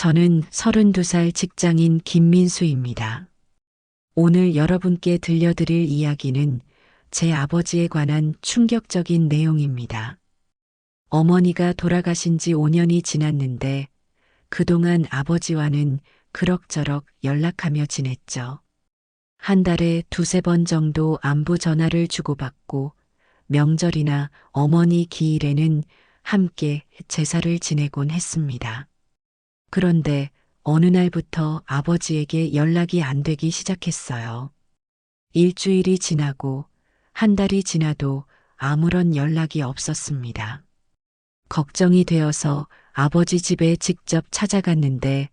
저는 32살 직장인 김민수입니다. 오늘 여러분께 들려드릴 이야기는 제 아버지에 관한 충격적인 내용입니다. 어머니가 돌아가신 지 5년이 지났는데 그동안 아버지와는 그럭저럭 연락하며 지냈죠. 한 달에 두세 번 정도 안부 전화를 주고받고 명절이나 어머니 기일에는 함께 제사를 지내곤 했습니다. 그런데 어느 날부터 아버지에게 연락이 안 되기 시작했어요. 일주일이 지나고 한 달이 지나도 아무런 연락이 없었습니다. 걱정이 되어서 아버지 집에 직접 찾아갔는데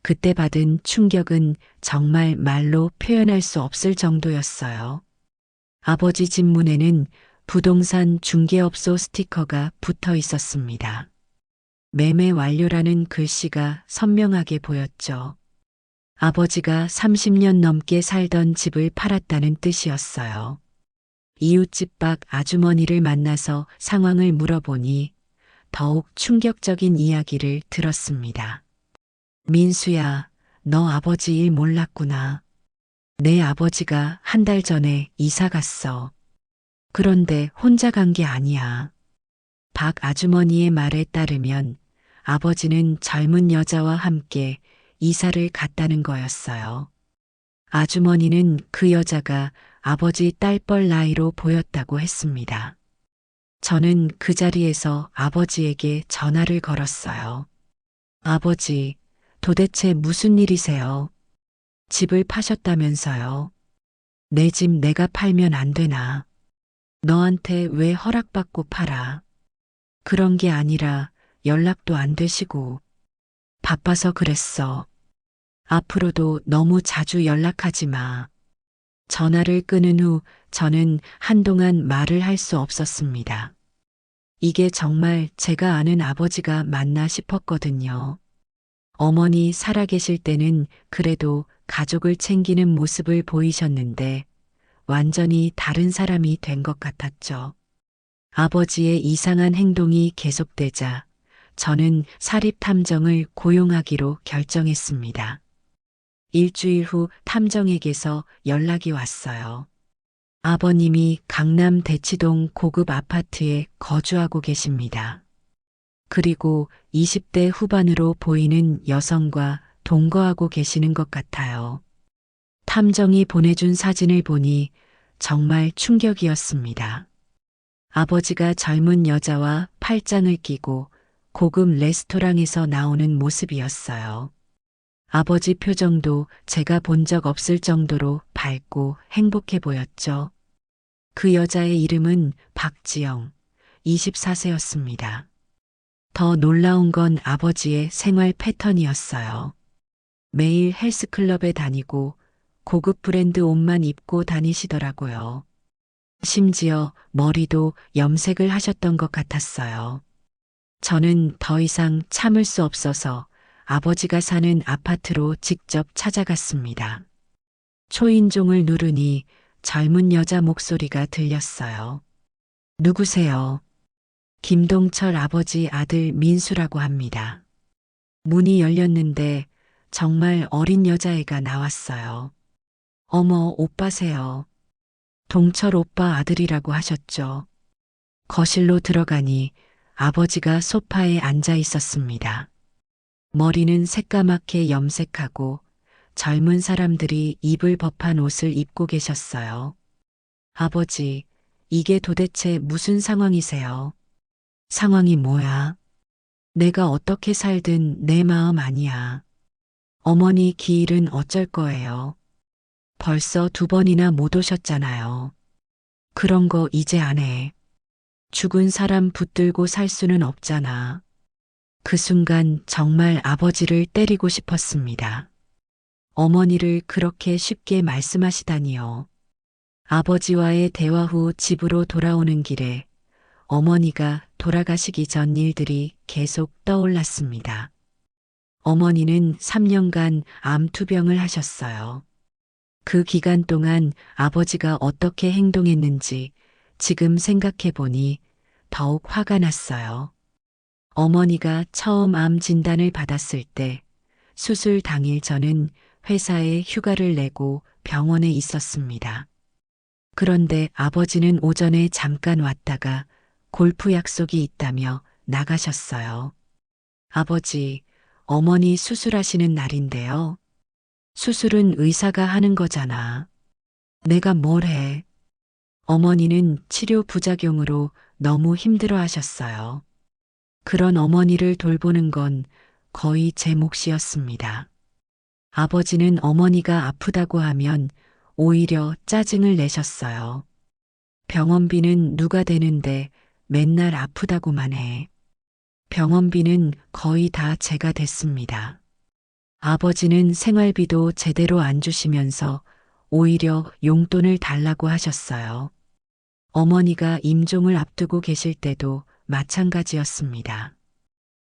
그때 받은 충격은 정말 말로 표현할 수 없을 정도였어요. 아버지 집 문에는 부동산 중개업소 스티커가 붙어 있었습니다. 매매 완료라는 글씨가 선명하게 보였죠. 아버지가 30년 넘게 살던 집을 팔았다는 뜻이었어요. 이웃집 밖 아주머니를 만나서 상황을 물어보니 더욱 충격적인 이야기를 들었습니다. 민수야, 너 아버지 일 몰랐구나. 내 아버지가 한 달 전에 이사 갔어. 그런데 혼자 간 게 아니야. 박 아주머니의 말에 따르면 아버지는 젊은 여자와 함께 이사를 갔다는 거였어요. 아주머니는 그 여자가 아버지 딸뻘 나이로 보였다고 했습니다. 저는 그 자리에서 아버지에게 전화를 걸었어요. 아버지, 도대체 무슨 일이세요? 집을 파셨다면서요? 내 집 내가 팔면 안 되나? 너한테 왜 허락받고 팔아? 그런 게 아니라 연락도 안 되시고 바빠서 그랬어. 앞으로도 너무 자주 연락하지 마. 전화를 끊은 후 저는 한동안 말을 할 수 없었습니다. 이게 정말 제가 아는 아버지가 맞나 싶었거든요. 어머니 살아계실 때는 그래도 가족을 챙기는 모습을 보이셨는데 완전히 다른 사람이 된 것 같았죠. 아버지의 이상한 행동이 계속되자 저는 사립탐정을 고용하기로 결정했습니다. 일주일 후 탐정에게서 연락이 왔어요. 아버님이 강남 대치동 고급 아파트에 거주하고 계십니다. 그리고 20대 후반으로 보이는 여성과 동거하고 계시는 것 같아요. 탐정이 보내준 사진을 보니 정말 충격이었습니다. 아버지가 젊은 여자와 팔짱을 끼고 고급 레스토랑에서 나오는 모습이었어요. 아버지 표정도 제가 본 적 없을 정도로 밝고 행복해 보였죠. 그 여자의 이름은 박지영, 24세였습니다. 더 놀라운 건 아버지의 생활 패턴이었어요. 매일 헬스클럽에 다니고 고급 브랜드 옷만 입고 다니시더라고요. 심지어 머리도 염색을 하셨던 것 같았어요. 저는 더 이상 참을 수 없어서 아버지가 사는 아파트로 직접 찾아갔습니다. 초인종을 누르니 젊은 여자 목소리가 들렸어요. 누구세요? 김동철 아버지 아들 민수라고 합니다. 문이 열렸는데 정말 어린 여자애가 나왔어요. 어머, 오빠세요. 동철 오빠 아들이라고 하셨죠. 거실로 들어가니 아버지가 소파에 앉아 있었습니다. 머리는 새까맣게 염색하고 젊은 사람들이 입을 법한 옷을 입고 계셨어요. 아버지, 이게 도대체 무슨 상황이세요? 상황이 뭐야? 내가 어떻게 살든 내 마음 아니야. 어머니 기일은 어쩔 거예요? 벌써 2번이나 못 오셨잖아요. 그런 거 이제 안 해. 죽은 사람 붙들고 살 수는 없잖아. 그 순간 정말 아버지를 때리고 싶었습니다. 어머니를 그렇게 쉽게 말씀하시다니요. 아버지와의 대화 후 집으로 돌아오는 길에 어머니가 돌아가시기 전 일들이 계속 떠올랐습니다. 어머니는 3년간 암투병을 하셨어요. 그 기간 동안 아버지가 어떻게 행동했는지 지금 생각해 보니 더욱 화가 났어요. 어머니가 처음 암 진단을 받았을 때 수술 당일 저는 회사에 휴가를 내고 병원에 있었습니다. 그런데 아버지는 오전에 잠깐 왔다가 골프 약속이 있다며 나가셨어요. 아버지, 어머니 수술하시는 날인데요. 수술은 의사가 하는 거잖아. 내가 뭘 해? 어머니는 치료 부작용으로 너무 힘들어 하셨어요. 그런 어머니를 돌보는 건 거의 제 몫이었습니다. 아버지는 어머니가 아프다고 하면 오히려 짜증을 내셨어요. 병원비는 누가 대는데 맨날 아프다고만 해. 병원비는 거의 다 제가 댔습니다. 아버지는 생활비도 제대로 안 주시면서 오히려 용돈을 달라고 하셨어요. 어머니가 임종을 앞두고 계실 때도 마찬가지였습니다.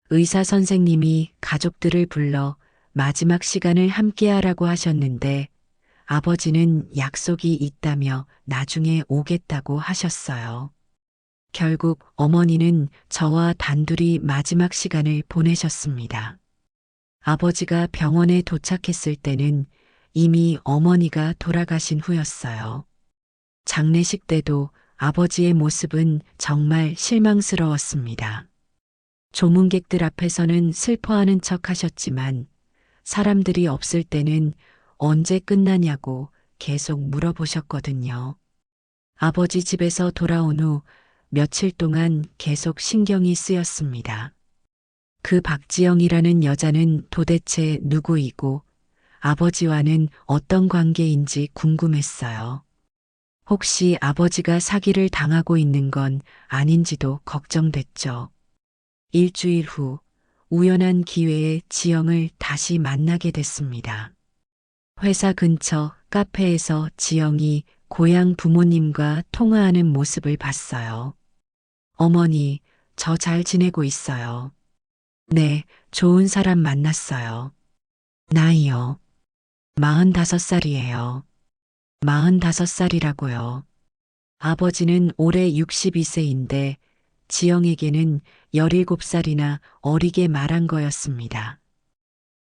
의사 선생님이 가족들을 불러 마지막 시간을 함께하라고 하셨는데 아버지는 약속이 있다며 나중에 오겠다고 하셨어요. 결국 어머니는 저와 단둘이 마지막 시간을 보내셨습니다. 아버지가 병원에 도착했을 때는 이미 어머니가 돌아가신 후였어요. 장례식 때도 아버지의 모습은 정말 실망스러웠습니다. 조문객들 앞에서는 슬퍼하는 척 하셨지만 사람들이 없을 때는 언제 끝나냐고 계속 물어보셨거든요. 아버지 집에서 돌아온 후 며칠 동안 계속 신경이 쓰였습니다. 그 박지영이라는 여자는 도대체 누구이고 아버지와는 어떤 관계인지 궁금했어요. 혹시 아버지가 사기를 당하고 있는 건 아닌지도 걱정됐죠. 일주일 후 우연한 기회에 지영을 다시 만나게 됐습니다. 회사 근처 카페에서 지영이 고향 부모님과 통화하는 모습을 봤어요. 어머니, 저 잘 지내고 있어요. 네, 좋은 사람 만났어요. 나이요. 45살이에요. 45살이라고요. 아버지는 올해 62세인데 지영에게는 17살이나 어리게 말한 거였습니다.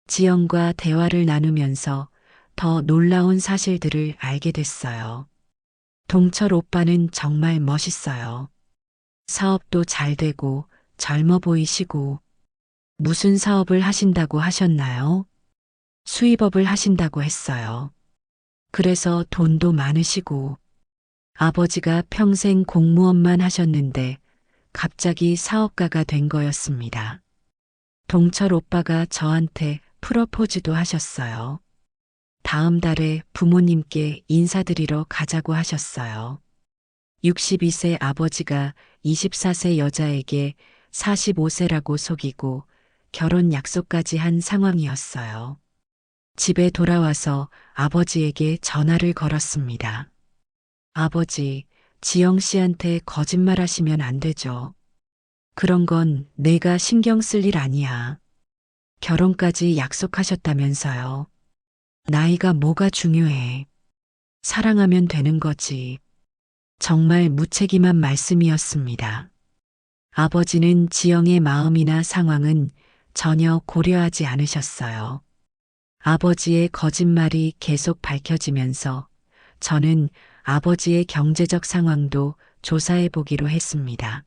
지영과 대화를 나누면서 더 놀라운 사실들을 알게 됐어요. 동철 오빠는 정말 멋있어요. 사업도 잘 되고 젊어 보이시고 무슨 사업을 하신다고 하셨나요? 수입업을 하신다고 했어요. 그래서 돈도 많으시고 아버지가 평생 공무원만 하셨는데 갑자기 사업가가 된 거였습니다. 동철 오빠가 저한테 프러포즈도 하셨어요. 다음 달에 부모님께 인사드리러 가자고 하셨어요. 62세 아버지가 24세 여자에게 45세라고 속이고 결혼 약속까지 한 상황이었어요. 집에 돌아와서 아버지에게 전화를 걸었습니다. 아버지, 지영 씨한테 거짓말 하시면 안 되죠. 그런 건 내가 신경 쓸 일 아니야. 결혼까지 약속하셨다면서요. 나이가 뭐가 중요해. 사랑하면 되는 거지. 정말 무책임한 말씀이었습니다. 아버지는 지영의 마음이나 상황은 전혀 고려하지 않으셨어요. 아버지의 거짓말이 계속 밝혀지면서 저는 아버지의 경제적 상황도 조사해 보기로 했습니다.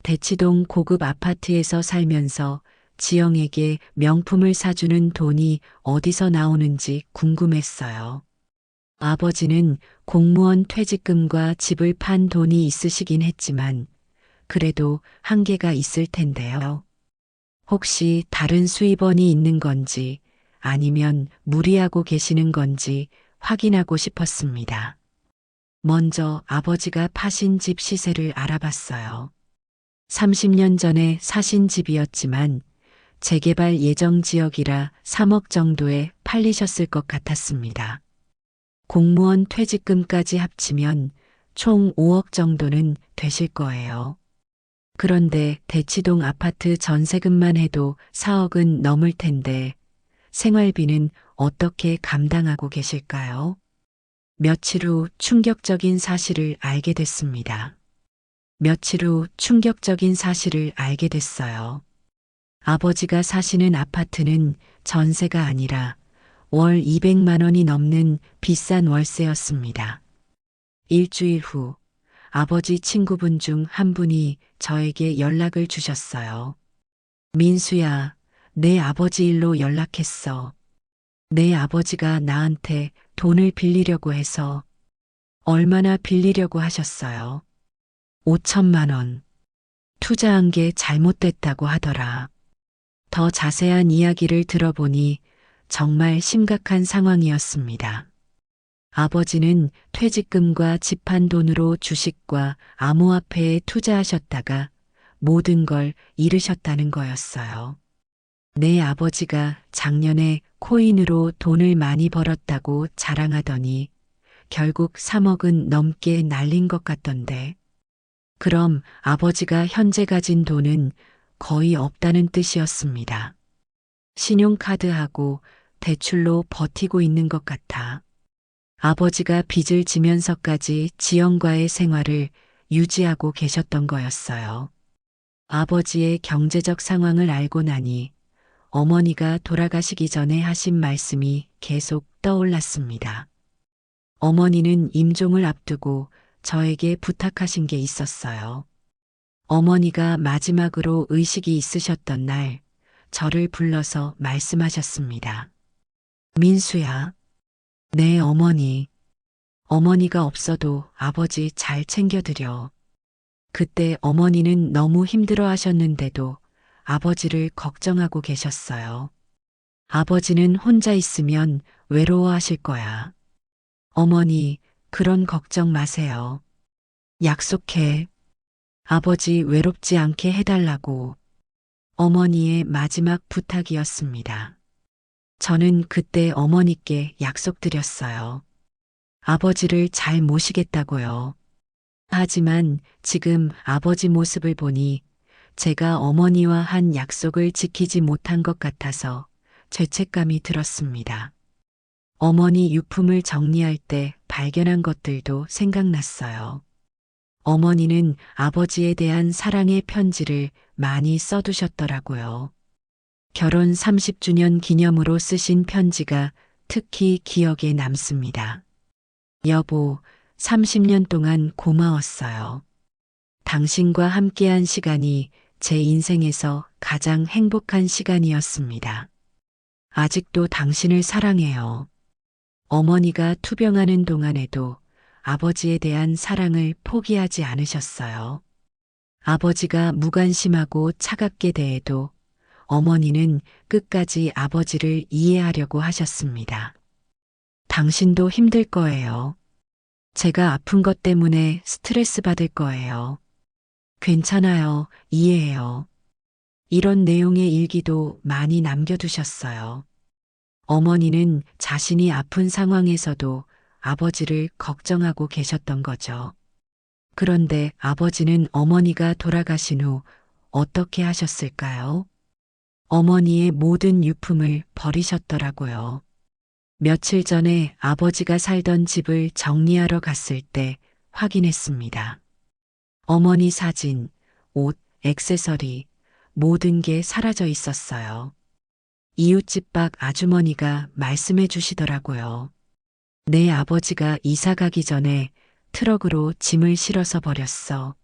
대치동 고급 아파트에서 살면서 지영에게 명품을 사주는 돈이 어디서 나오는지 궁금했어요. 아버지는 공무원 퇴직금과 집을 판 돈이 있으시긴 했지만 그래도 한계가 있을 텐데요. 혹시 다른 수입원이 있는 건지 아니면 무리하고 계시는 건지 확인하고 싶었습니다. 먼저 아버지가 파신 집 시세를 알아봤어요. 30년 전에 사신 집이었지만 재개발 예정 지역이라 3억 정도에 팔리셨을 것 같았습니다. 공무원 퇴직금까지 합치면 총 5억 정도는 되실 거예요. 그런데 대치동 아파트 전세금만 해도 4억은 넘을 텐데 생활비는 어떻게 감당하고 계실까요? 며칠 후 충격적인 사실을 알게 됐습니다. 며칠 후 충격적인 사실을 알게 됐어요. 아버지가 사시는 아파트는 전세가 아니라 월 200만 원이 넘는 비싼 월세였습니다. 일주일 후 아버지 친구분 중 한 분이 저에게 연락을 주셨어요. 민수야, 내 아버지 일로 연락했어. 내 아버지가 나한테 돈을 빌리려고 해서. 얼마나 빌리려고 하셨어요? 5천만 원. 투자한 게 잘못됐다고 하더라. 더 자세한 이야기를 들어보니 정말 심각한 상황이었습니다. 아버지는 퇴직금과 집한 돈으로 주식과 암호화폐에 투자하셨다가 모든 걸 잃으셨다는 거였어요. 내 아버지가 작년에 코인으로 돈을 많이 벌었다고 자랑하더니 결국 3억은 넘게 날린 것 같던데. 그럼 아버지가 현재 가진 돈은 거의 없다는 뜻이었습니다. 신용카드하고 대출로 버티고 있는 것 같아. 아버지가 빚을 지면서까지 지영과의 생활을 유지하고 계셨던 거였어요. 아버지의 경제적 상황을 알고 나니 어머니가 돌아가시기 전에 하신 말씀이 계속 떠올랐습니다. 어머니는 임종을 앞두고 저에게 부탁하신 게 있었어요. 어머니가 마지막으로 의식이 있으셨던 날 저를 불러서 말씀하셨습니다. 민수야, 내 어머니. 어머니가 없어도 아버지 잘 챙겨드려. 그때 어머니는 너무 힘들어 하셨는데도 아버지를 걱정하고 계셨어요. 아버지는 혼자 있으면 외로워하실 거야. 어머니, 그런 걱정 마세요. 약속해. 아버지 외롭지 않게 해달라고. 어머니의 마지막 부탁이었습니다. 저는 그때 어머니께 약속드렸어요. 아버지를 잘 모시겠다고요. 하지만 지금 아버지 모습을 보니 제가 어머니와 한 약속을 지키지 못한 것 같아서 죄책감이 들었습니다. 어머니 유품을 정리할 때 발견한 것들도 생각났어요. 어머니는 아버지에 대한 사랑의 편지를 많이 써두셨더라고요. 결혼 30주년 기념으로 쓰신 편지가 특히 기억에 남습니다. 여보, 30년 동안 고마웠어요. 당신과 함께한 시간이 제 인생에서 가장 행복한 시간이었습니다. 아직도 당신을 사랑해요. 어머니가 투병하는 동안에도 아버지에 대한 사랑을 포기하지 않으셨어요. 아버지가 무관심하고 차갑게 대해도 어머니는 끝까지 아버지를 이해하려고 하셨습니다. 당신도 힘들 거예요. 제가 아픈 것 때문에 스트레스 받을 거예요. 괜찮아요. 이해해요. 이런 내용의 일기도 많이 남겨두셨어요. 어머니는 자신이 아픈 상황에서도 아버지를 걱정하고 계셨던 거죠. 그런데 아버지는 어머니가 돌아가신 후 어떻게 하셨을까요? 어머니의 모든 유품을 버리셨더라고요. 며칠 전에 아버지가 살던 집을 정리하러 갔을 때 확인했습니다. 어머니 사진, 옷, 액세서리, 모든 게 사라져 있었어요. 이웃집 밖 아주머니가 말씀해 주시더라고요. 내 아버지가 이사 가기 전에 트럭으로 짐을 실어서 버렸어.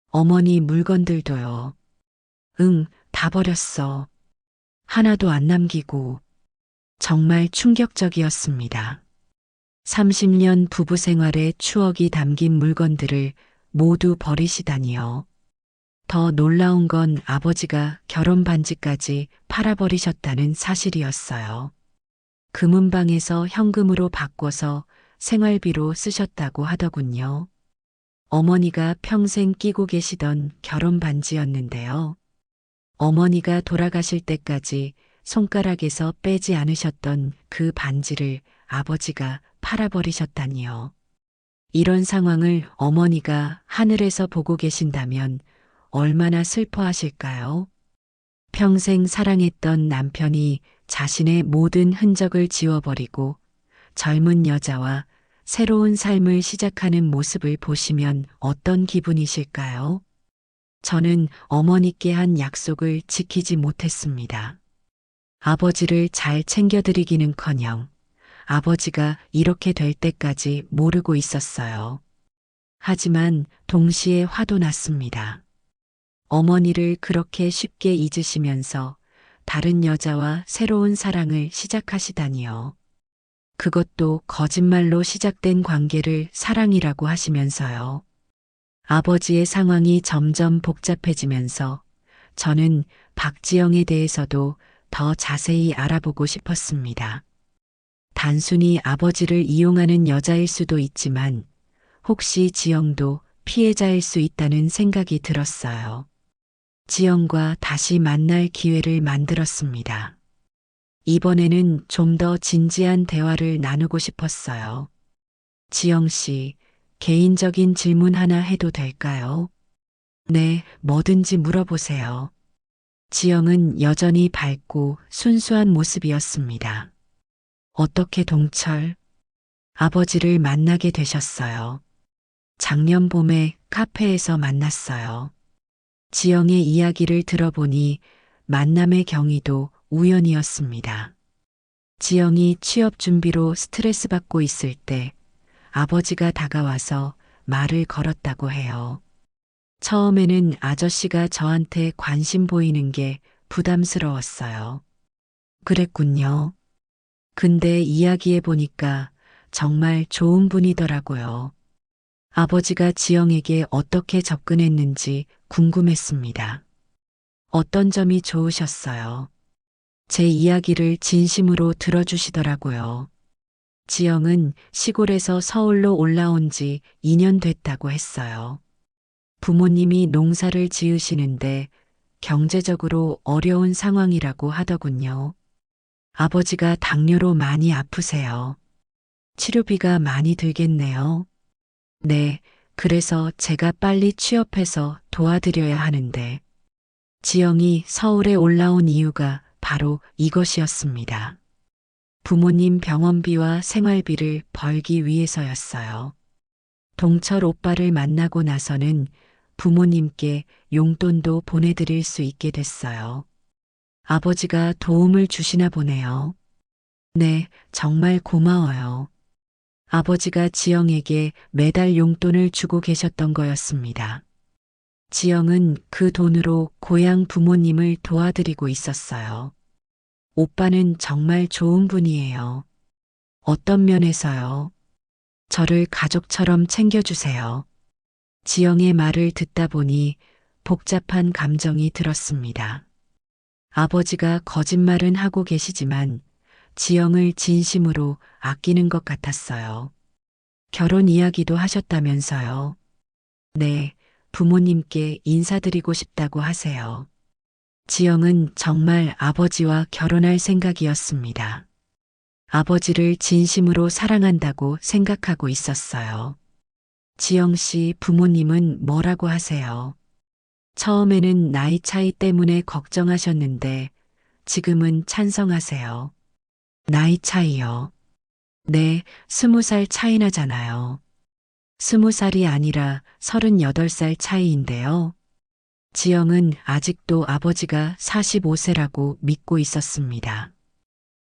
어머니 물건들도요. 응, 다 버렸어. 하나도 안 남기고. 정말 충격적이었습니다. 30년 부부 생활의 추억이 담긴 물건들을 모두 버리시다니요. 더 놀라운 건 아버지가 결혼 반지까지 팔아버리셨다는 사실이었어요. 금은방에서 현금으로 바꿔서 생활비로 쓰셨다고 하더군요. 어머니가 평생 끼고 계시던 결혼 반지였는데요. 어머니가 돌아가실 때까지 손가락에서 빼지 않으셨던 그 반지를 아버지가 팔아버리셨다니요. 이런 상황을 어머니가 하늘에서 보고 계신다면 얼마나 슬퍼하실까요? 평생 사랑했던 남편이 자신의 모든 흔적을 지워버리고 젊은 여자와 새로운 삶을 시작하는 모습을 보시면 어떤 기분이실까요? 저는 어머니께 한 약속을 지키지 못했습니다. 아버지를 잘 챙겨드리기는커녕 아버지가 이렇게 될 때까지 모르고 있었어요. 하지만 동시에 화도 났습니다. 어머니를 그렇게 쉽게 잊으시면서 다른 여자와 새로운 사랑을 시작하시다니요. 그것도 거짓말로 시작된 관계를 사랑이라고 하시면서요. 아버지의 상황이 점점 복잡해지면서 저는 박지영에 대해서도 더 자세히 알아보고 싶었습니다. 단순히 아버지를 이용하는 여자일 수도 있지만 혹시 지영도 피해자일 수 있다는 생각이 들었어요. 지영과 다시 만날 기회를 만들었습니다. 이번에는 좀 더 진지한 대화를 나누고 싶었어요. 지영 씨, 개인적인 질문 하나 해도 될까요? 네, 뭐든지 물어보세요. 지영은 여전히 밝고 순수한 모습이었습니다. 어떻게 동철, 아버지를 만나게 되셨어요? 작년 봄에 카페에서 만났어요. 지영의 이야기를 들어보니 만남의 경위도 우연이었습니다. 지영이 취업 준비로 스트레스 받고 있을 때 아버지가 다가와서 말을 걸었다고 해요. 처음에는 아저씨가 저한테 관심 보이는 게 부담스러웠어요. 그랬군요. 근데 이야기해 보니까 정말 좋은 분이더라고요. 아버지가 지영에게 어떻게 접근했는지 궁금했습니다. 어떤 점이 좋으셨어요? 제 이야기를 진심으로 들어주시더라고요. 지영은 시골에서 서울로 올라온 지 2년 됐다고 했어요. 부모님이 농사를 지으시는데 경제적으로 어려운 상황이라고 하더군요. 아버지가 당뇨로 많이 아프세요. 치료비가 많이 들겠네요. 네, 그래서 제가 빨리 취업해서 도와드려야 하는데, 지영이 서울에 올라온 이유가 바로 이것이었습니다. 부모님 병원비와 생활비를 벌기 위해서였어요. 동철 오빠를 만나고 나서는 부모님께 용돈도 보내드릴 수 있게 됐어요. 아버지가 도움을 주시나 보네요. 네, 정말 고마워요. 아버지가 지영에게 매달 용돈을 주고 계셨던 거였습니다. 지영은 그 돈으로 고향 부모님을 도와드리고 있었어요. 오빠는 정말 좋은 분이에요. 어떤 면에서요? 저를 가족처럼 챙겨주세요. 지영의 말을 듣다 보니 복잡한 감정이 들었습니다. 아버지가 거짓말은 하고 계시지만 지영을 진심으로 아끼는 것 같았어요. 결혼 이야기도 하셨다면서요. 네, 부모님께 인사드리고 싶다고 하세요. 지영은 정말 아버지와 결혼할 생각이었습니다. 아버지를 진심으로 사랑한다고 생각하고 있었어요. 지영 씨 부모님은 뭐라고 하세요? 처음에는 나이 차이 때문에 걱정하셨는데 지금은 찬성하세요. 나이 차이요. 네, 20살 차이 나잖아요. 20살이 아니라 38살 차이인데요. 지영은 아직도 아버지가 45세라고 믿고 있었습니다.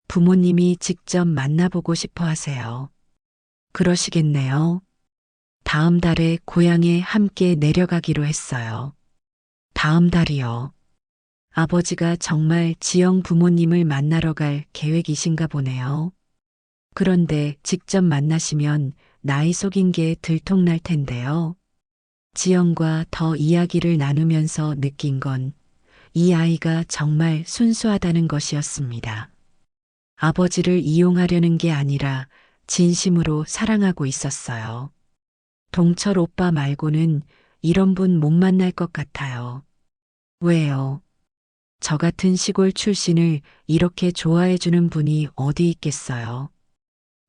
부모님이 직접 만나보고 싶어 하세요. 그러시겠네요. 다음 달에 고향에 함께 내려가기로 했어요. 다음 달이요. 아버지가 정말 지영 부모님을 만나러 갈 계획이신가 보네요. 그런데 직접 만나시면 나이 속인 게 들통날 텐데요. 지영과 더 이야기를 나누면서 느낀 건 이 아이가 정말 순수하다는 것이었습니다. 아버지를 이용하려는 게 아니라 진심으로 사랑하고 있었어요. 동철 오빠 말고는 이런 분 못 만날 것 같아요. 왜요? 저 같은 시골 출신을 이렇게 좋아해주는 분이 어디 있겠어요?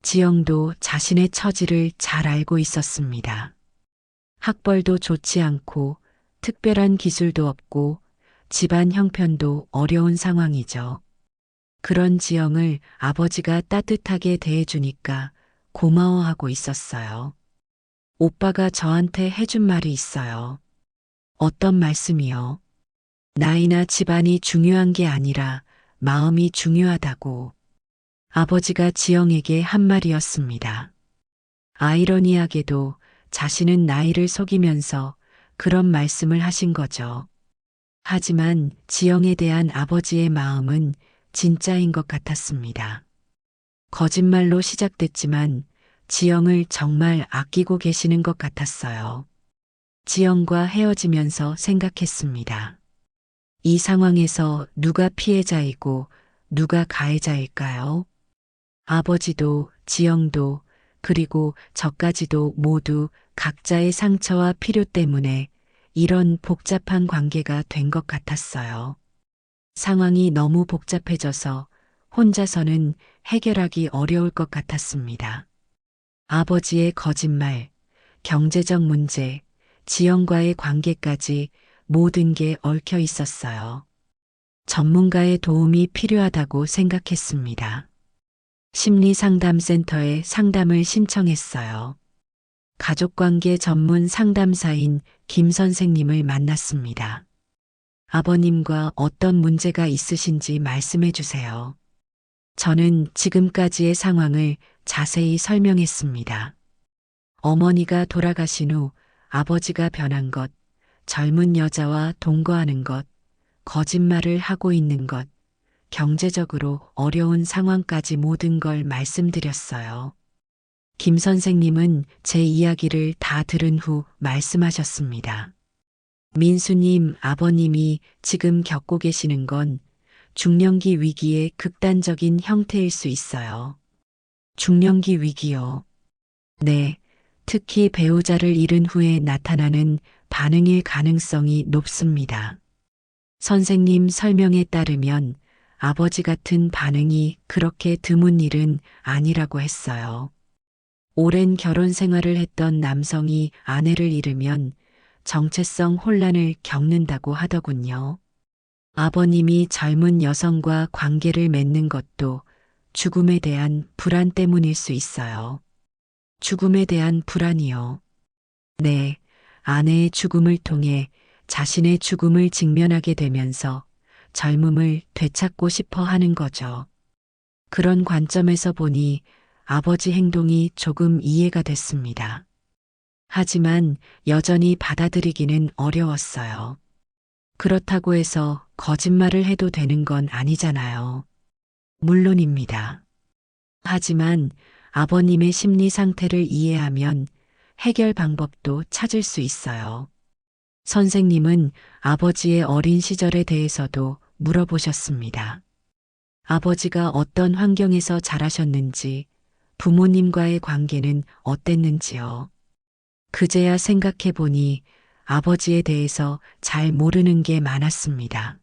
지영도 자신의 처지를 잘 알고 있었습니다. 학벌도 좋지 않고 특별한 기술도 없고 집안 형편도 어려운 상황이죠. 그런 지영을 아버지가 따뜻하게 대해주니까 고마워하고 있었어요. 오빠가 저한테 해준 말이 있어요. 어떤 말씀이요? 나이나 집안이 중요한 게 아니라 마음이 중요하다고 아버지가 지영에게 한 말이었습니다. 아이러니하게도 자신은 나이를 속이면서 그런 말씀을 하신 거죠. 하지만 지영에 대한 아버지의 마음은 진짜인 것 같았습니다. 거짓말로 시작됐지만 지영을 정말 아끼고 계시는 것 같았어요. 지영과 헤어지면서 생각했습니다. 이 상황에서 누가 피해자이고 누가 가해자일까요? 아버지도 지영도 그리고 저까지도 모두 각자의 상처와 필요 때문에 이런 복잡한 관계가 된 것 같았어요. 상황이 너무 복잡해져서 혼자서는 해결하기 어려울 것 같았습니다. 아버지의 거짓말, 경제적 문제, 지영과의 관계까지 모든 게 얽혀 있었어요. 전문가의 도움이 필요하다고 생각했습니다. 심리상담센터에 상담을 신청했어요. 가족관계 전문 상담사인 김 선생님을 만났습니다. 아버님과 어떤 문제가 있으신지 말씀해 주세요. 저는 지금까지의 상황을 자세히 설명했습니다. 어머니가 돌아가신 후 아버지가 변한 것, 젊은 여자와 동거하는 것, 거짓말을 하고 있는 것, 경제적으로 어려운 상황까지 모든 걸 말씀드렸어요. 김 선생님은 제 이야기를 다 들은 후 말씀하셨습니다. 민수님, 아버님이 지금 겪고 계시는 건 중년기 위기의 극단적인 형태일 수 있어요. 중년기 위기요. 네, 특히 배우자를 잃은 후에 나타나는 반응일 가능성이 높습니다. 선생님 설명에 따르면 아버지 같은 반응이 그렇게 드문 일은 아니라고 했어요. 오랜 결혼 생활을 했던 남성이 아내를 잃으면 정체성 혼란을 겪는다고 하더군요. 아버님이 젊은 여성과 관계를 맺는 것도 죽음에 대한 불안 때문일 수 있어요. 죽음에 대한 불안이요. 네, 아내의 죽음을 통해 자신의 죽음을 직면하게 되면서 젊음을 되찾고 싶어 하는 거죠. 그런 관점에서 보니 아버지 행동이 조금 이해가 됐습니다. 하지만 여전히 받아들이기는 어려웠어요. 그렇다고 해서 거짓말을 해도 되는 건 아니잖아요. 물론입니다. 하지만 아버님의 심리 상태를 이해하면 해결 방법도 찾을 수 있어요. 선생님은 아버지의 어린 시절에 대해서도 물어보셨습니다. 아버지가 어떤 환경에서 자라셨는지, 부모님과의 관계는 어땠는지요. 그제야 생각해 보니 아버지에 대해서 잘 모르는 게 많았습니다.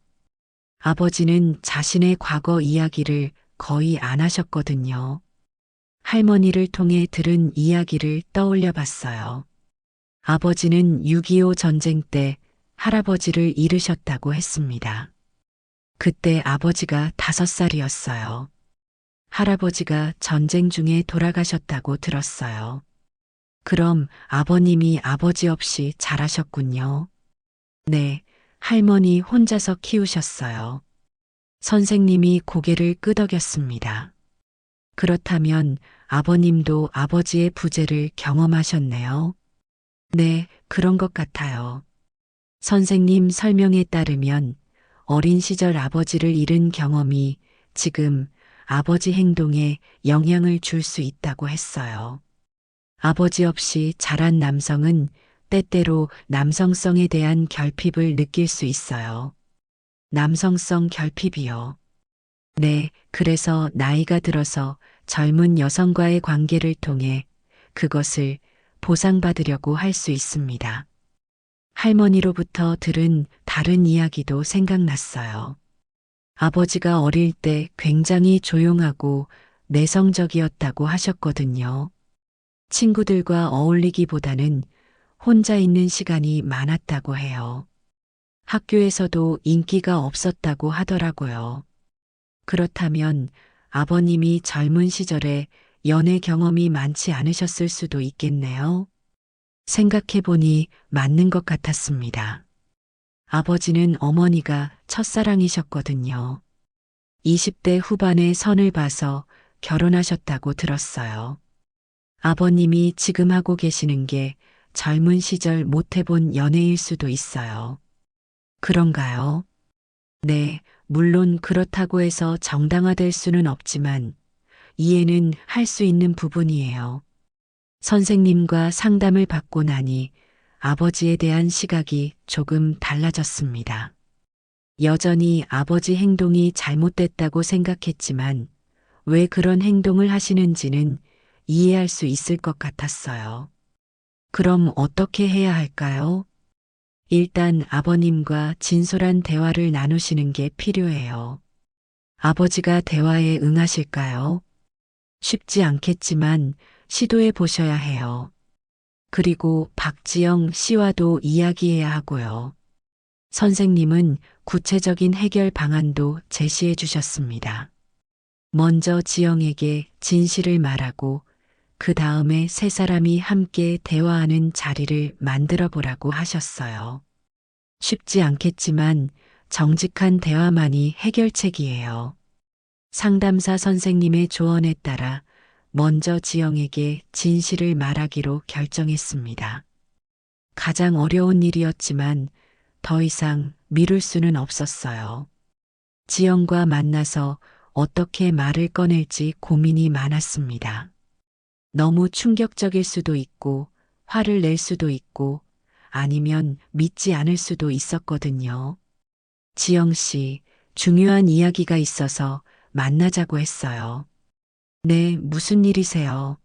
아버지는 자신의 과거 이야기를 거의 안 하셨거든요. 할머니를 통해 들은 이야기를 떠올려 봤어요. 아버지는 6.25 전쟁 때 할아버지를 잃으셨다고 했습니다. 그때 아버지가 5살이었어요. 할아버지가 전쟁 중에 돌아가셨다고 들었어요. 그럼 아버님이 아버지 없이 자라셨군요. 네, 할머니 혼자서 키우셨어요. 선생님이 고개를 끄덕였습니다. 그렇다면 아버님도 아버지의 부재를 경험하셨네요. 네, 그런 것 같아요. 선생님 설명에 따르면 어린 시절 아버지를 잃은 경험이 지금 아버지 행동에 영향을 줄 수 있다고 했어요. 아버지 없이 자란 남성은 때때로 남성성에 대한 결핍을 느낄 수 있어요. 남성성 결핍이요. 네, 그래서 나이가 들어서 젊은 여성과의 관계를 통해 그것을 보상받으려고 할 수 있습니다. 할머니로부터 들은 다른 이야기도 생각났어요. 아버지가 어릴 때 굉장히 조용하고 내성적이었다고 하셨거든요. 친구들과 어울리기보다는 혼자 있는 시간이 많았다고 해요. 학교에서도 인기가 없었다고 하더라고요. 그렇다면 아버님이 젊은 시절에 연애 경험이 많지 않으셨을 수도 있겠네요. 생각해보니 맞는 것 같았습니다. 아버지는 어머니가 첫사랑이셨거든요. 20대 후반의 선을 봐서 결혼하셨다고 들었어요. 아버님이 지금 하고 계시는 게 젊은 시절 못 해본 연애일 수도 있어요. 그런가요? 네, 물론 그렇다고 해서 정당화될 수는 없지만 이해는 할 수 있는 부분이에요. 선생님과 상담을 받고 나니 아버지에 대한 시각이 조금 달라졌습니다. 여전히 아버지 행동이 잘못됐다고 생각했지만 왜 그런 행동을 하시는지는 이해할 수 있을 것 같았어요. 그럼 어떻게 해야 할까요? 일단 아버님과 진솔한 대화를 나누시는 게 필요해요. 아버지가 대화에 응하실까요? 쉽지 않겠지만 시도해 보셔야 해요. 그리고 박지영 씨와도 이야기해야 하고요. 선생님은 구체적인 해결 방안도 제시해 주셨습니다. 먼저 지영에게 진실을 말하고 그 다음에 세 사람이 함께 대화하는 자리를 만들어 보라고 하셨어요. 쉽지 않겠지만 정직한 대화만이 해결책이에요. 상담사 선생님의 조언에 따라 먼저 지영에게 진실을 말하기로 결정했습니다. 가장 어려운 일이었지만 더 이상 미룰 수는 없었어요. 지영과 만나서 어떻게 말을 꺼낼지 고민이 많았습니다. 너무 충격적일 수도 있고 화를 낼 수도 있고 아니면 믿지 않을 수도 있었거든요. 지영 씨, 중요한 이야기가 있어서 만나자고 했어요. 네, 무슨 일이세요?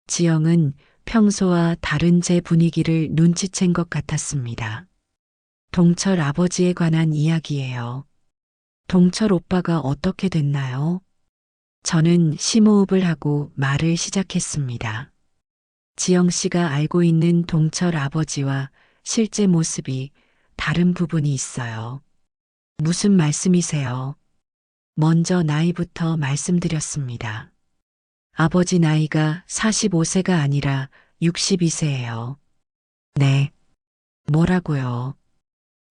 지영은 평소와 다른 제 분위기를 눈치챈 것 같았습니다. 동철 아버지에 관한 이야기예요. 동철 오빠가 어떻게 됐나요? 저는 심호흡을 하고 말을 시작했습니다. 지영 씨가 알고 있는 동철 아버지와 실제 모습이 다른 부분이 있어요. 무슨 말씀이세요? 먼저 나이부터 말씀드렸습니다. 아버지 나이가 45세가 아니라 62세예요. 네. 뭐라고요?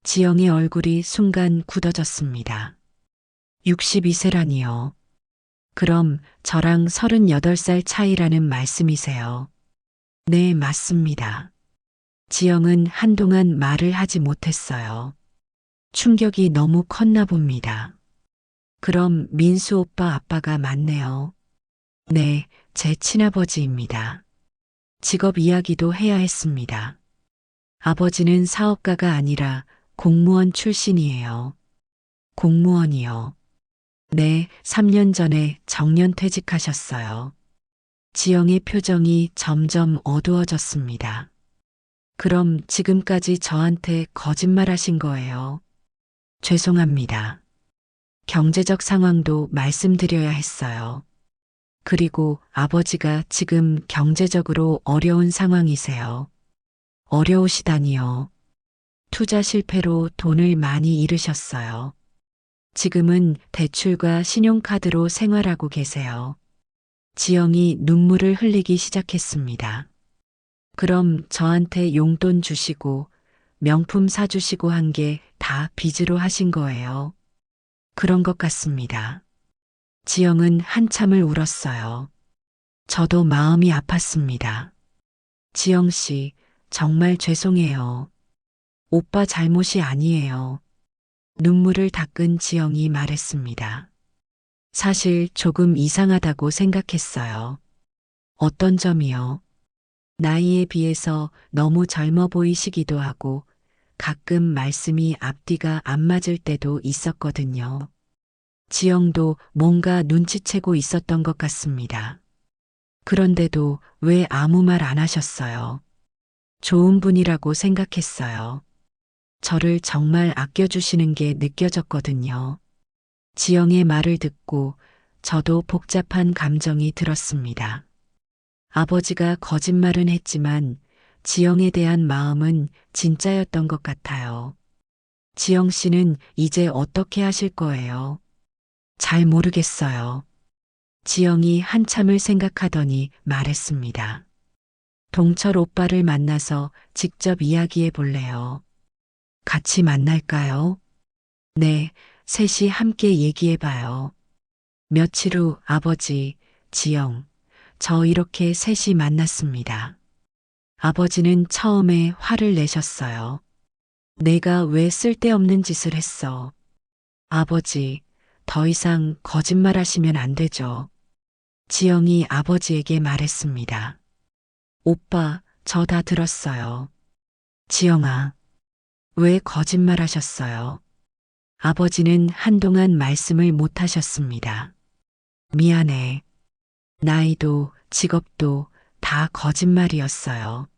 지영의 얼굴이 순간 굳어졌습니다. 62세라니요. 그럼 저랑 38살 차이라는 말씀이세요? 네, 맞습니다. 지영은 한동안 말을 하지 못했어요. 충격이 너무 컸나 봅니다. 그럼 민수 오빠 아빠가 맞네요. 네, 제 친아버지입니다. 직업 이야기도 해야 했습니다. 아버지는 사업가가 아니라 공무원 출신이에요. 공무원이요. 네, 3년 전에 정년퇴직하셨어요. 지영의 표정이 점점 어두워졌습니다. 그럼 지금까지 저한테 거짓말하신 거예요. 죄송합니다. 경제적 상황도 말씀드려야 했어요. 그리고 아버지가 지금 경제적으로 어려운 상황이세요. 어려우시다니요. 투자 실패로 돈을 많이 잃으셨어요. 지금은 대출과 신용카드로 생활하고 계세요. 지영이 눈물을 흘리기 시작했습니다. 그럼 저한테 용돈 주시고 명품 사주시고 한 게 다 빚으로 하신 거예요. 그런 것 같습니다. 지영은 한참을 울었어요. 저도 마음이 아팠습니다. 지영 씨, 정말 죄송해요. 오빠 잘못이 아니에요. 눈물을 닦은 지영이 말했습니다. 사실 조금 이상하다고 생각했어요. 어떤 점이요? 나이에 비해서 너무 젊어 보이시기도 하고 가끔 말씀이 앞뒤가 안 맞을 때도 있었거든요. 지영도 뭔가 눈치채고 있었던 것 같습니다. 그런데도 왜 아무 말 안 하셨어요? 좋은 분이라고 생각했어요. 저를 정말 아껴주시는 게 느껴졌거든요. 지영의 말을 듣고 저도 복잡한 감정이 들었습니다. 아버지가 거짓말은 했지만 지영에 대한 마음은 진짜였던 것 같아요. 지영 씨는 이제 어떻게 하실 거예요? 잘 모르겠어요. 지영이 한참을 생각하더니 말했습니다. 동철 오빠를 만나서 직접 이야기해 볼래요. 같이 만날까요? 네, 셋이 함께 얘기해봐요. 며칠 후 아버지, 지영, 저 이렇게 셋이 만났습니다. 아버지는 처음에 화를 내셨어요. 내가 왜 쓸데없는 짓을 했어? 아버지, 더 이상 거짓말하시면 안 되죠. 지영이 아버지에게 말했습니다. 오빠, 저 다 들었어요. 지영아, 왜 거짓말하셨어요? 아버지는 한동안 말씀을 못 하셨습니다. 미안해. 나이도 직업도 다 거짓말이었어요.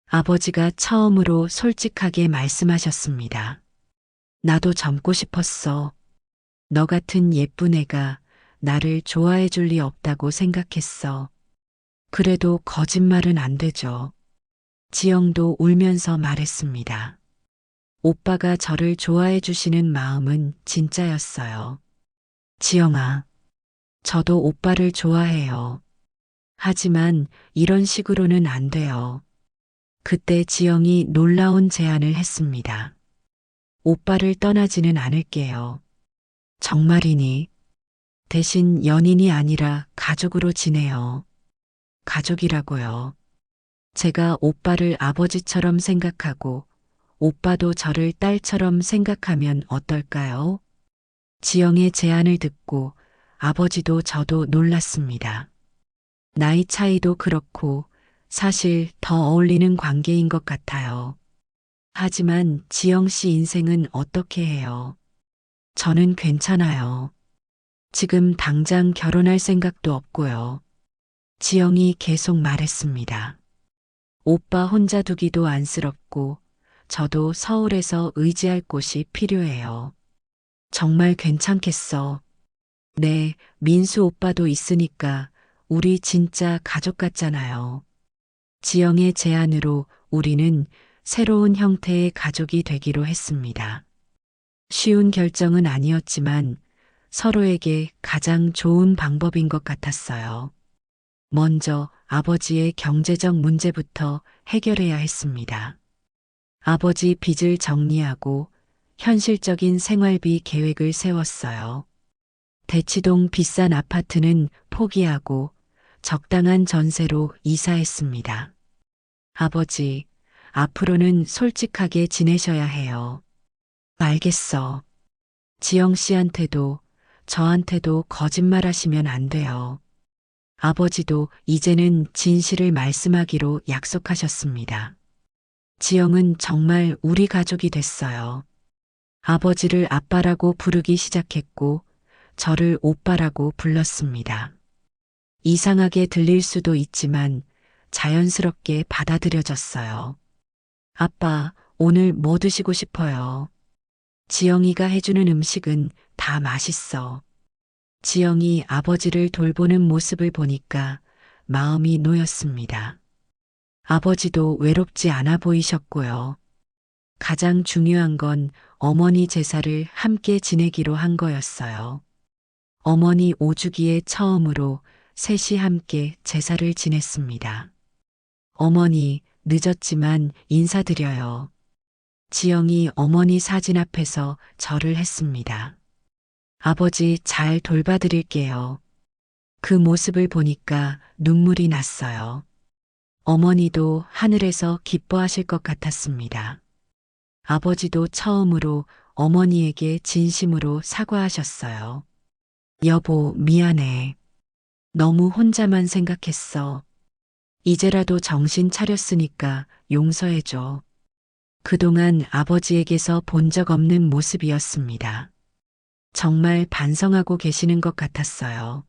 아버지가 처음으로 솔직하게 말씀하셨습니다. 나도 젊고 싶었어. 너 같은 예쁜 애가 나를 좋아해 줄 리 없다고 생각했어. 그래도 거짓말은 안 되죠. 지영도 울면서 말했습니다. 오빠가 저를 좋아해 주시는 마음은 진짜였어요. 지영아, 저도 오빠를 좋아해요. 하지만 이런 식으로는 안 돼요. 그때 지영이 놀라운 제안을 했습니다. 오빠를 떠나지는 않을게요. 정말이니? 대신 연인이 아니라 가족으로 지내요. 가족이라고요. 제가 오빠를 아버지처럼 생각하고 오빠도 저를 딸처럼 생각하면 어떨까요? 지영의 제안을 듣고 아버지도 저도 놀랐습니다. 나이 차이도 그렇고 사실 더 어울리는 관계인 것 같아요. 하지만 지영 씨 인생은 어떻게 해요? 저는 괜찮아요. 지금 당장 결혼할 생각도 없고요. 지영이 계속 말했습니다. 오빠 혼자 두기도 안쓰럽고 저도 서울에서 의지할 곳이 필요해요. 정말 괜찮겠어. 네, 민수 오빠도 있으니까 우리 진짜 가족 같잖아요. 지영의 제안으로 우리는 새로운 형태의 가족이 되기로 했습니다. 쉬운 결정은 아니었지만 서로에게 가장 좋은 방법인 것 같았어요. 먼저 아버지의 경제적 문제부터 해결해야 했습니다. 아버지 빚을 정리하고 현실적인 생활비 계획을 세웠어요. 대치동 비싼 아파트는 포기하고 적당한 전세로 이사했습니다. 아버지, 앞으로는 솔직하게 지내셔야 해요. 알겠어. 지영 씨한테도 저한테도 거짓말하시면 안 돼요. 아버지도 이제는 진실을 말씀하기로 약속하셨습니다. 지영은 정말 우리 가족이 됐어요. 아버지를 아빠라고 부르기 시작했고 저를 오빠라고 불렀습니다. 이상하게 들릴 수도 있지만 자연스럽게 받아들여졌어요. 아빠, 오늘 뭐 드시고 싶어요? 지영이가 해주는 음식은 다 맛있어. 지영이 아버지를 돌보는 모습을 보니까 마음이 놓였습니다. 아버지도 외롭지 않아 보이셨고요. 가장 중요한 건 어머니 제사를 함께 지내기로 한 거였어요. 어머니 오주기에 처음으로 셋이 함께 제사를 지냈습니다. 어머니, 늦었지만 인사드려요. 지영이 어머니 사진 앞에서 절을 했습니다. 아버지 잘 돌봐드릴게요. 그 모습을 보니까 눈물이 났어요. 어머니도 하늘에서 기뻐하실 것 같았습니다. 아버지도 처음으로 어머니에게 진심으로 사과하셨어요. 여보, 미안해. 너무 혼자만 생각했어. 이제라도 정신 차렸으니까 용서해줘. 그동안 아버지에게서 본 적 없는 모습이었습니다. 정말 반성하고 계시는 것 같았어요.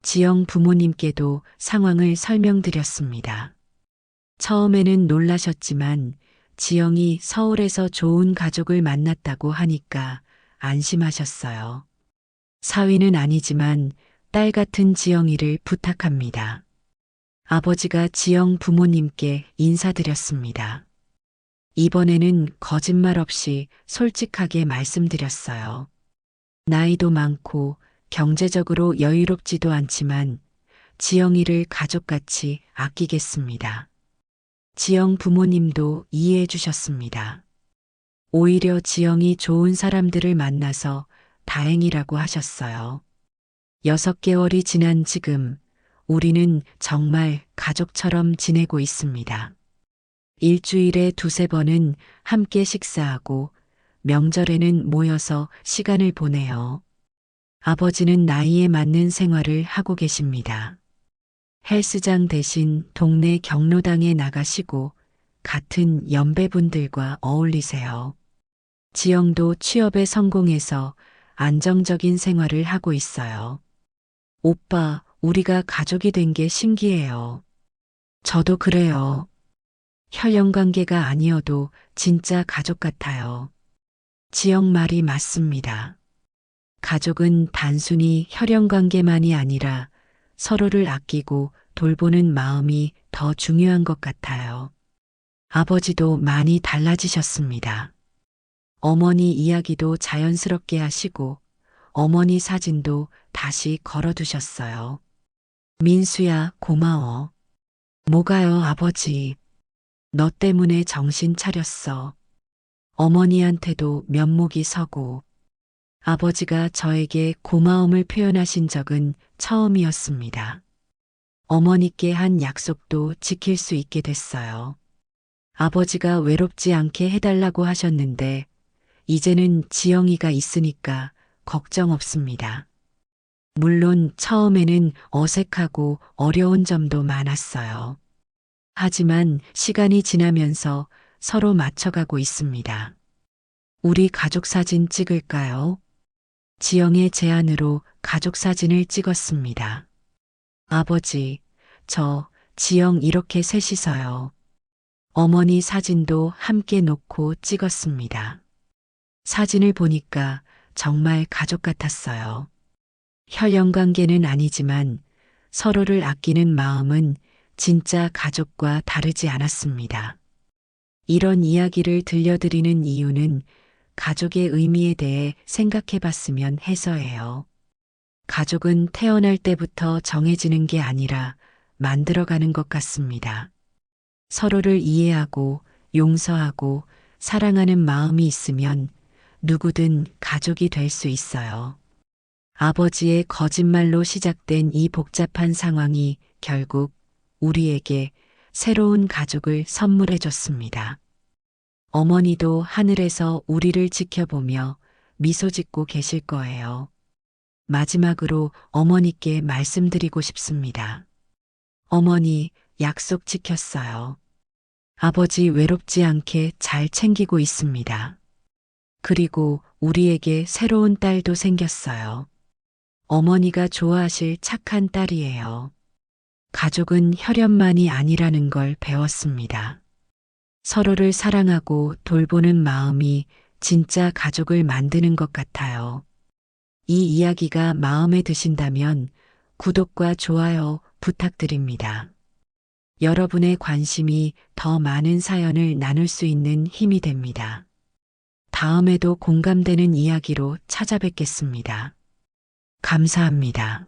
지영 부모님께도 상황을 설명드렸습니다. 처음에는 놀라셨지만 지영이 서울에서 좋은 가족을 만났다고 하니까 안심하셨어요. 사위는 아니지만 딸 같은 지영이를 부탁합니다. 아버지가 지영 부모님께 인사드렸습니다. 이번에는 거짓말 없이 솔직하게 말씀드렸어요. 나이도 많고 경제적으로 여유롭지도 않지만 지영이를 가족같이 아끼겠습니다. 지영 부모님도 이해해 주셨습니다. 오히려 지영이 좋은 사람들을 만나서 다행이라고 하셨어요. 6개월이 지난 지금 우리는 정말 가족처럼 지내고 있습니다. 일주일에 두세 번은 함께 식사하고 명절에는 모여서 시간을 보내요. 아버지는 나이에 맞는 생활을 하고 계십니다. 헬스장 대신 동네 경로당에 나가시고 같은 연배분들과 어울리세요. 지영도 취업에 성공해서 안정적인 생활을 하고 있어요. 오빠, 우리가 가족이 된 게 신기해요. 저도 그래요. 혈연 관계가 아니어도 진짜 가족 같아요. 지영 말이 맞습니다. 가족은 단순히 혈연 관계만이 아니라 서로를 아끼고 돌보는 마음이 더 중요한 것 같아요. 아버지도 많이 달라지셨습니다. 어머니 이야기도 자연스럽게 하시고 어머니 사진도 다시 걸어두셨어요. 민수야, 고마워. 뭐가요, 아버지? 너 때문에 정신 차렸어. 어머니한테도 면목이 서고 아버지가 저에게 고마움을 표현하신 적은 처음이었습니다. 어머니께 한 약속도 지킬 수 있게 됐어요. 아버지가 외롭지 않게 해달라고 하셨는데 이제는 지영이가 있으니까 걱정 없습니다. 물론 처음에는 어색하고 어려운 점도 많았어요. 하지만 시간이 지나면서 서로 맞춰가고 있습니다. 우리 가족 사진 찍을까요? 지영의 제안으로 가족 사진을 찍었습니다. 아버지, 저, 지영 이렇게 셋이서요. 어머니 사진도 함께 놓고 찍었습니다. 사진을 보니까 정말 가족 같았어요. 혈연 관계는 아니지만 서로를 아끼는 마음은 진짜 가족과 다르지 않았습니다. 이런 이야기를 들려드리는 이유는 가족의 의미에 대해 생각해 봤으면 해서예요. 가족은 태어날 때부터 정해지는 게 아니라 만들어가는 것 같습니다. 서로를 이해하고 용서하고 사랑하는 마음이 있으면 누구든 가족이 될 수 있어요. 아버지의 거짓말로 시작된 이 복잡한 상황이 결국 우리에게 새로운 가족을 선물해 줬습니다. 어머니도 하늘에서 우리를 지켜보며 미소 짓고 계실 거예요. 마지막으로 어머니께 말씀드리고 싶습니다. 어머니, 약속 지켰어요. 아버지 외롭지 않게 잘 챙기고 있습니다. 그리고 우리에게 새로운 딸도 생겼어요. 어머니가 좋아하실 착한 딸이에요. 가족은 혈연만이 아니라는 걸 배웠습니다. 서로를 사랑하고 돌보는 마음이 진짜 가족을 만드는 것 같아요. 이 이야기가 마음에 드신다면 구독과 좋아요 부탁드립니다. 여러분의 관심이 더 많은 사연을 나눌 수 있는 힘이 됩니다. 다음에도 공감되는 이야기로 찾아뵙겠습니다. 감사합니다.